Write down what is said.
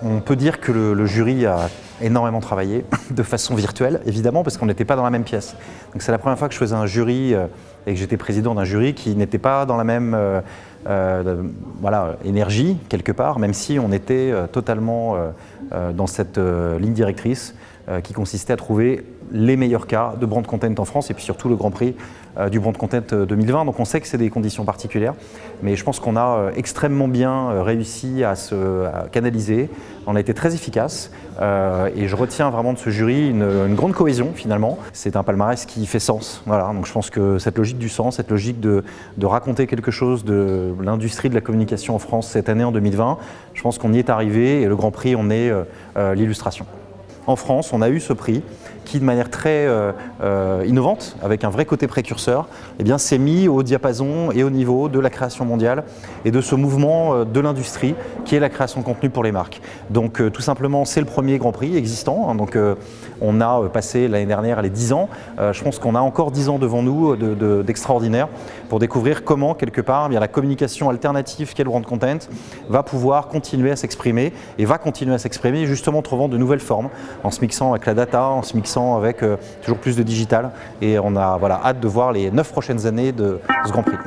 On peut dire que le jury a énormément travaillé, de façon virtuelle, évidemment, parce qu'on n'était pas dans la même pièce. Donc c'est la première fois que je faisais un jury et que j'étais président d'un jury qui n'était pas dans la même énergie, quelque part, même si on était totalement dans cette ligne directrice qui consistait à trouver les meilleurs cas de brand content en France et puis surtout le Grand Prix du brand content 2020. Donc on sait que c'est des conditions particulières, mais je pense qu'on a extrêmement bien réussi à canaliser. On a été très efficace et je retiens vraiment de ce jury une grande cohésion finalement. C'est un palmarès qui fait sens. Voilà. Donc je pense que cette logique du sens, cette logique de raconter quelque chose de l'industrie de la communication en France cette année en 2020, je pense qu'on y est arrivé et le Grand Prix en est l'illustration. En France, on a eu ce prix qui, de manière très innovante, avec un vrai côté précurseur, eh bien, s'est mis au diapason et au niveau de la création mondiale et de ce mouvement de l'industrie qui est la création de contenu pour les marques. Donc tout simplement, c'est le premier Grand Prix existant. Hein, donc on a passé l'année dernière les 10 ans. Je pense qu'on a encore 10 ans devant nous d'extraordinaire pour découvrir comment, quelque part, eh bien, la communication alternative qu'est le brand content va pouvoir continuer à s'exprimer et va continuer à s'exprimer justement en trouvant de nouvelles formes, en se mixant avec la data, en se mixant avec toujours plus de digital. Et on a hâte de voir les 9 prochaines années de ce Grand Prix.